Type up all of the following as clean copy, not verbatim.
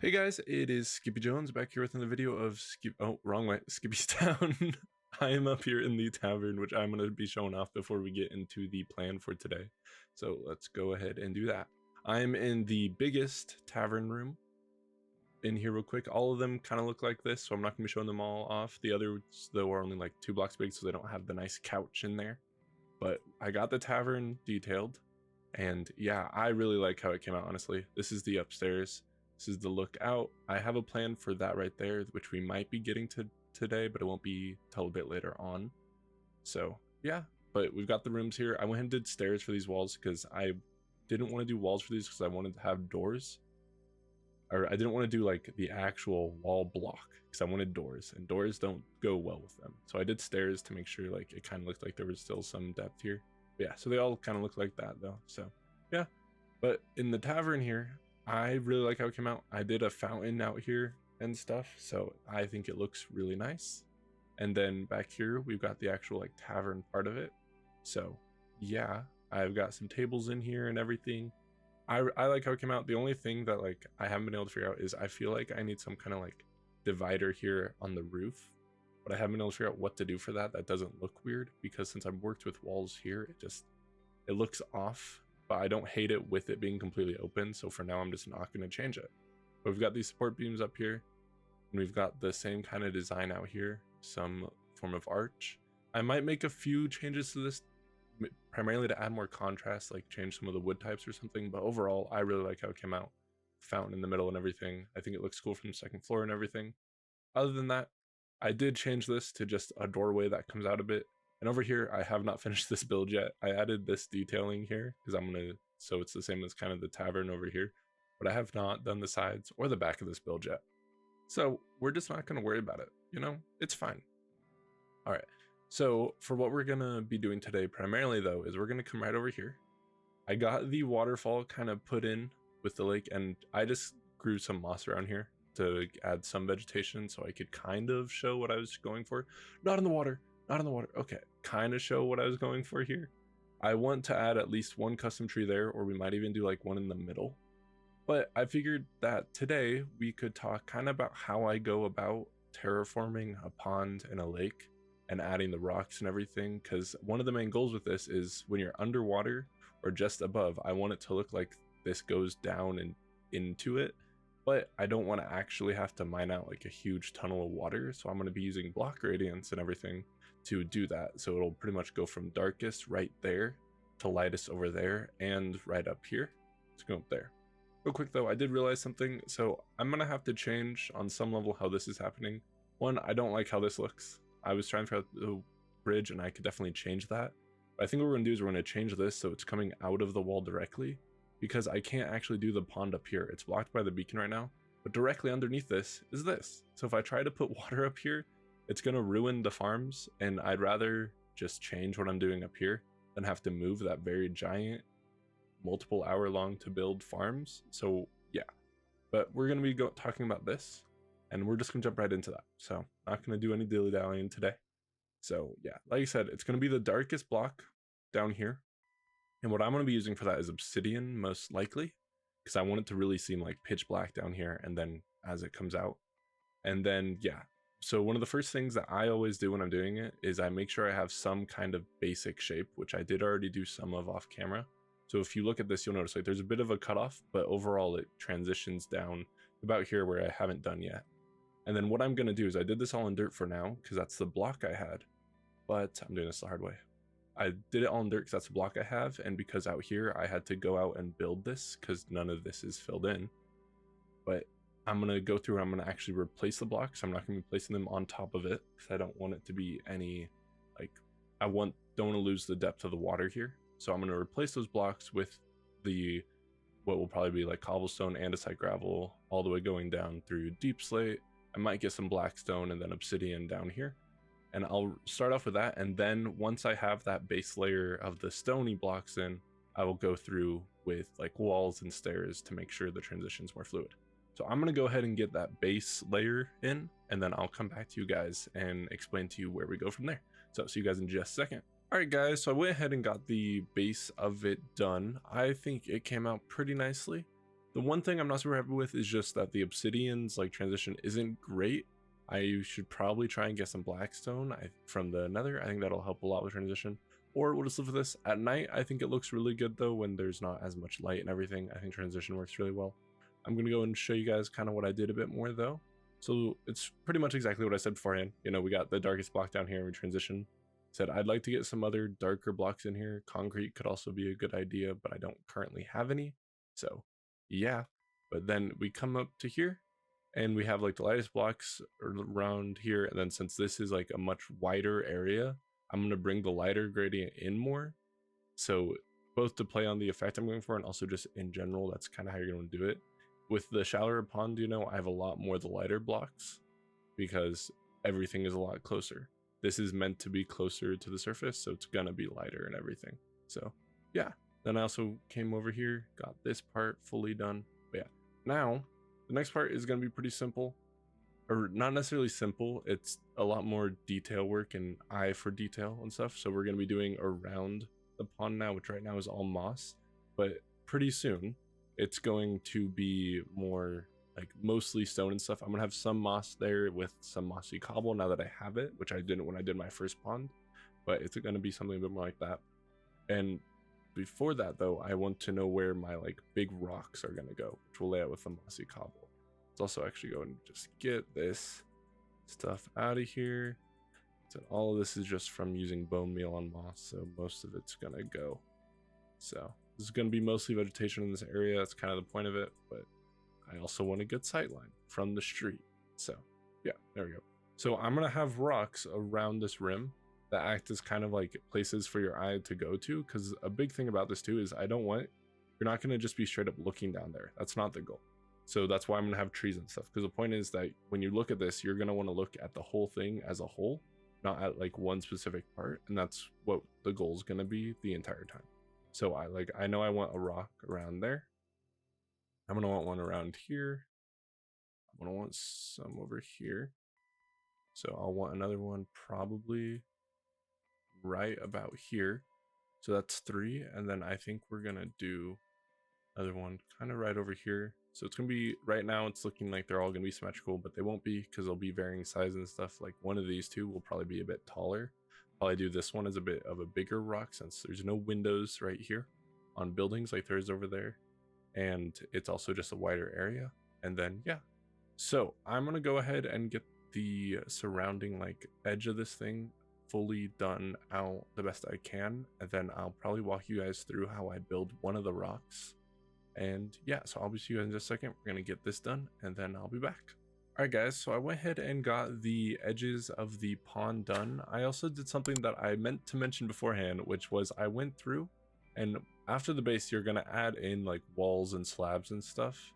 Hey guys, it is SkippyJones back here with another video of wrong way, Skippy's Town. I am up here in the tavern, which I'm going to be showing off before we get into the plan for today. So let's go ahead and do that. I'm in the biggest tavern room in here real quick. All of them kind of look like this, so I'm not going to be showing them all off. The others, though, are only like 2 blocks big, so they don't have the nice couch in there. But I got the tavern detailed, and yeah, I really like how it came out, honestly. This is the upstairs. This is the look out. I have a plan for that right there, which we might be getting to today, but it won't be till a bit later on. So yeah, but we've got the rooms here. I went and did stairs for these walls because I didn't want to do walls for these because I wanted to have doors. Or I didn't want to do like the actual wall block because I wanted doors, and doors don't go well with them. So I did stairs to make sure like it kind of looked like there was still some depth here. But yeah, so they all kind of look like that though. So yeah, but in the tavern here, I really like how it came out. I did a fountain out here and stuff, so I think it looks really nice. And then back here, we've got the actual like tavern part of it. So yeah, I've got some tables in here and everything. I like how it came out. The only thing that like I haven't been able to figure out is I feel like I need some kind of like divider here on the roof, but I haven't been able to figure out what to do for that. That doesn't look weird because since I've worked with walls here, it looks off. But I don't hate it with it being completely open, so for now I'm just not going to change it. But we've got these support beams up here, and we've got the same kind of design out here, some form of arch. I might make a few changes to this, primarily to add more contrast, like change some of the wood types or something, but overall I really like how it came out. Fountain in the middle and everything. I think it looks cool from the second floor and everything. Other than that, I did change this to just a doorway that comes out a bit. And over here, I have not finished this build yet. I added this detailing here because so it's the same as kind of the tavern over here, but I have not done the sides or the back of this build yet. So we're just not going to worry about it. You know, it's fine. All right. So for what we're going to be doing today, primarily though, is we're going to come right over here. I got the waterfall kind of put in with the lake, and I just grew some moss around here to add some vegetation so I could kind of show what I was going for. Not in the water. Not in the water. Okay, kind of show what I was going for here. I want to add at least one custom tree there, or we might even do like one in the middle. But I figured that today we could talk kind of about how I go about terraforming a pond and a lake and adding the rocks and everything, because one of the main goals with this is when you're underwater or just above, I want it to look like this goes down and into it, but I don't want to actually have to mine out like a huge tunnel of water, so I'm going to be using block gradients and everything to do that. So it'll pretty much go from darkest right there to lightest over there and right up here. Let's go up there. Real quick though, I did realize something, so I'm gonna have to change on some level how this is happening. One, I don't like how this looks. I was trying to figure out the bridge and I could definitely change that. But I think what we're gonna do is we're gonna change this so it's coming out of the wall directly, because I can't actually do the pond up here. It's blocked by the beacon right now, but directly underneath this is this. So if I try to put water up here, it's going to ruin the farms, and I'd rather just change what I'm doing up here than have to move that very giant multiple hour long to build farms. So yeah, but we're going to be talking about this, and we're just going to jump right into that. So not going to do any dilly-dallying today. So yeah, like I said, it's going to be the darkest block down here, and what I'm going to be using for that is obsidian, most likely, because I want it to really seem like pitch black down here, and then as it comes out. And then yeah, so one of the first things that I always do when I'm doing it is I make sure I have some kind of basic shape, which I did already do some of off camera. So if you look at this, you'll notice like there's a bit of a cutoff, but overall it transitions down about here where I haven't done yet. And then what I'm going to do is I did this all in dirt for now because that's the block I had, but I'm doing this the hard way. I did it all in dirt because that's the block I have, and because out here I had to go out and build this because none of this is filled in. But I'm going to go through and I'm going to actually replace the blocks. I'm not going to be placing them on top of it because I don't want it to be any, like, don't want to lose the depth of the water here. So I'm going to replace those blocks with what will probably be like cobblestone, andesite gravel, all the way going down through deep slate. I might get some blackstone and then obsidian down here. And I'll start off with that. And then once I have that base layer of the stony blocks in, I will go through with like walls and stairs to make sure the transition's more fluid. So I'm going to go ahead and get that base layer in, and then I'll come back to you guys and explain to you where we go from there. So see you guys in just a second. All right, guys, so I went ahead and got the base of it done. I think it came out pretty nicely. The one thing I'm not super happy with is just that the obsidian's like transition isn't great. I should probably try and get some blackstone from the nether. I think that'll help a lot with transition. Or we'll just live with this. At night, I think it looks really good though when there's not as much light and everything. I think transition works really well. I'm going to go and show you guys kind of what I did a bit more though. So it's pretty much exactly what I said beforehand. You know, we got the darkest block down here and we transition. Said I'd like to get some other darker blocks in here. Concrete could also be a good idea, but I don't currently have any. So yeah, but then we come up to here and we have like the lightest blocks around here. And then since this is like a much wider area, I'm going to bring the lighter gradient in more. So both to play on the effect I'm going for and also just in general, that's kind of how you're going to do it. With the shallower pond, you know, I have a lot more of the lighter blocks because everything is a lot closer. This is meant to be closer to the surface, so it's gonna be lighter and everything. So yeah, then I also came over here, got this part fully done. But yeah, now the next part is gonna be pretty simple, or not necessarily simple. It's a lot more detail work and eye for detail and stuff. So we're gonna be doing around the pond now, which right now is all moss, but pretty soon it's going to be more like mostly stone and stuff. I'm gonna have some moss there with some mossy cobble now that I have it, which I didn't when I did my first pond, but it's gonna be something a bit more like that. And before that though, I want to know where my like big rocks are gonna go, which we'll lay out with the mossy cobble. Let's also actually go and just get this stuff out of here. So all of this is just from using bone meal on moss, so most of it's gonna go. So this is going to be mostly vegetation in this area. That's kind of the point of it, but I also want a good sight line from the street. So yeah, there we go. So I'm going to have rocks around this rim that act as kind of like places for your eye to go to, because a big thing about this too is you're not going to just be straight up looking down there. That's not the goal. So that's why I'm going to have trees and stuff, because the point is that when you look at this, you're going to want to look at the whole thing as a whole, not at like one specific part. And that's what the goal is going to be the entire time. So I know I want a rock around there. I'm gonna want one around here. I'm gonna want some over here. So I'll want another one probably right about here. So that's 3. And then I think we're gonna do another one kind of right over here. So it's gonna be, right now it's looking like they're all gonna be symmetrical, but they won't be because they'll be varying size and stuff. Like one of these two will probably be a bit taller. Probably do this one as a bit of a bigger rock since there's no windows right here on buildings like there is over there, and it's also just a wider area. And then yeah, so I'm gonna go ahead and get the surrounding like edge of this thing fully done out the best I can, and then I'll probably walk you guys through how I build one of the rocks. And yeah, so I'll be see you guys in just a second. We're gonna get this done and then I'll be back. Alright guys, so I went ahead and got the edges of the pond done. I also did something that I meant to mention beforehand, which was I went through and after the base you're going to add in like walls and slabs and stuff,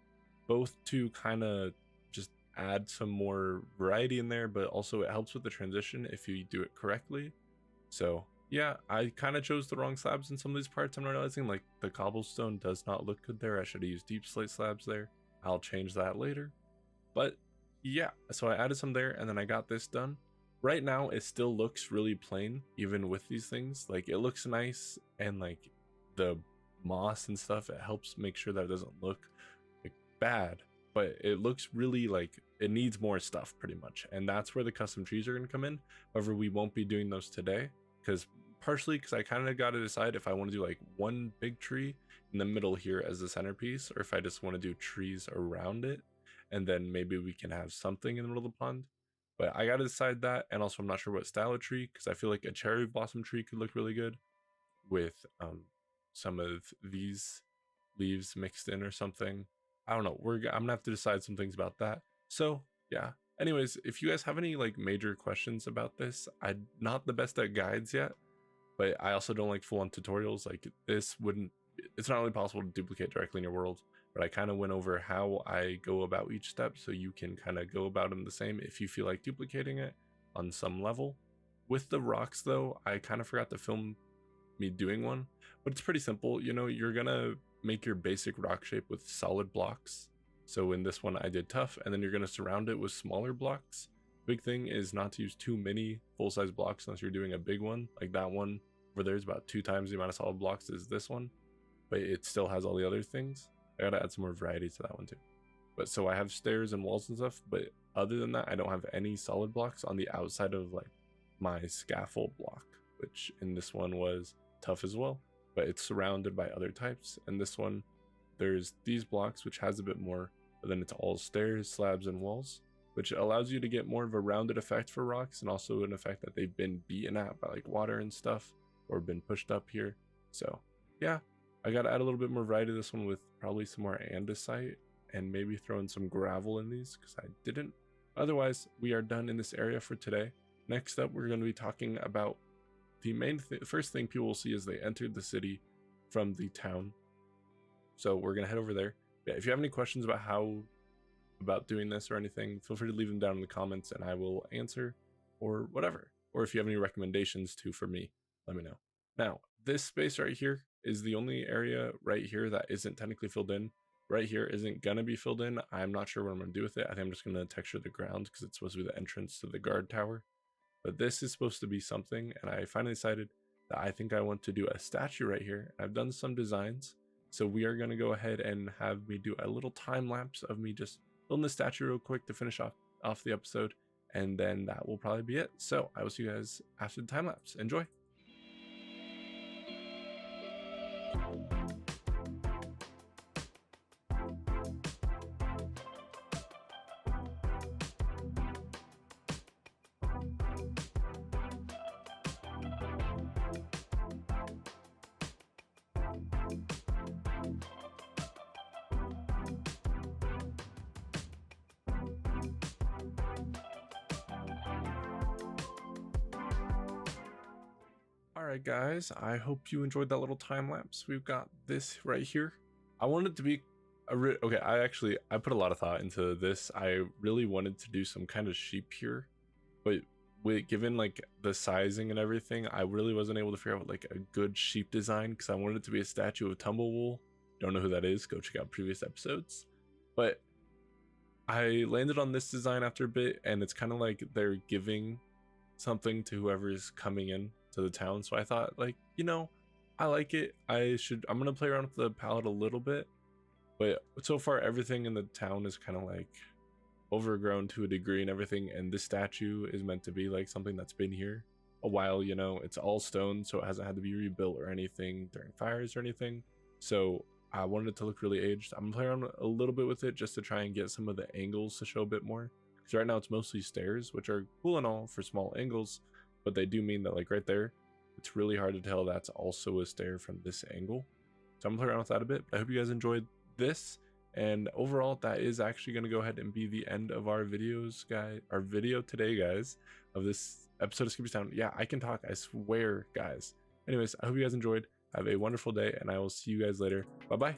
both to kind of just add some more variety in there, but also it helps with the transition if you do it correctly. So yeah, I kind of chose the wrong slabs in some of these parts. I'm realizing like the cobblestone does not look good there. I should have used deep slate slabs there. I'll change that later. But yeah, so I added some there and then I got this done. Right now it still looks really plain even with these things. Like it looks nice, and like the moss and stuff, it helps make sure that it doesn't look like bad, but it looks really like it needs more stuff pretty much. And that's where the custom trees are going to come in. However, we won't be doing those today partially because I kind of got to decide if I want to do like one big tree in the middle here as the centerpiece, or if I just want to do trees around it. And then maybe we can have something in the middle of the pond. But I got to decide that. And also I'm not sure what style of tree, because I feel like a cherry blossom tree could look really good with some of these leaves mixed in or something. I don't know. I'm gonna have to decide some things about that. So yeah. Anyways, if you guys have any like major questions about this, I'm not the best at guides yet, but I also don't like full-on tutorials. Like it's not really possible to duplicate directly in your world, but I kind of went over how I go about each step so you can kind of go about them the same if you feel like duplicating it on some level. With the rocks though, I kind of forgot to film me doing one, but it's pretty simple. You know, you're gonna make your basic rock shape with solid blocks. So in this one I did tough, and then you're gonna surround it with smaller blocks. Big thing is not to use too many full-size blocks unless you're doing a big one. Like that one over there is about 2 times the amount of solid blocks as this one, but it still has all the other things. I gotta add some more variety to that one too. But so I have stairs and walls and stuff, but other than that, I don't have any solid blocks on the outside of like my scaffold block, which in this one was tough as well, but it's surrounded by other types. And this one, there's these blocks, which has a bit more, but then it's all stairs, slabs, and walls, which allows you to get more of a rounded effect for rocks, and also an effect that they've been beaten at by like water and stuff, or been pushed up here. So yeah, I gotta add a little bit more variety to this one with probably some more andesite, and maybe throw in some gravel in these because I didn't. Otherwise, we are done in this area for today. Next up, we're going to be talking about the first thing people will see as they entered the city from the town. So we're going to head over there. Yeah, if you have any questions about doing this or anything, feel free to leave them down in the comments and I will answer, or whatever. Or if you have any recommendations too for me, let me know. Now, this space right here is the only area right here that isn't technically filled in. Right here isn't gonna be filled in. I'm not sure what I'm gonna do with it. I think I'm just gonna texture the ground because it's supposed to be the entrance to the guard tower. But this is supposed to be something, and I finally decided that I think I want to do a statue right here. I've done some designs, so we are gonna go ahead and have me do a little time lapse of me just building the statue real quick to finish off the episode, and then that will probably be it. So I will see you guys after the time lapse. Enjoy. Alright guys, I hope you enjoyed that little time lapse. We've got this right here. I wanted to be okay, I put a lot of thought into this. I really wanted to do some kind of sheep here, but given like the sizing and everything, I really wasn't able to figure out like a good sheep design because I wanted it to be a statue of Tumblewool. Don't know who that is, go check out previous episodes. But I landed on this design after a bit, and it's kind of like they're giving something to whoever's coming in to the town. So I thought, like, you know, I like it. I'm gonna play around with the palette a little bit, but so far everything in the town is kind of like overgrown to a degree and everything, and this statue is meant to be like something that's been here a while. You know, it's all stone, so it hasn't had to be rebuilt or anything during fires or anything. So I wanted it to look really aged. I'm gonna play around a little bit with it just to try and get some of the angles to show a bit more, because right now it's mostly stairs, which are cool and all for small angles, but they do mean that like right there, it's really hard to tell that's also a stair from this angle. So I'm gonna play around with that a bit. I hope you guys enjoyed this, and overall that is actually going to go ahead and be the end of our video today, guys, of this episode of Skippy's Town. Yeah, I can talk, I swear, guys. Anyways, I hope you guys enjoyed. Have a wonderful day, and I will see you guys later. Bye bye.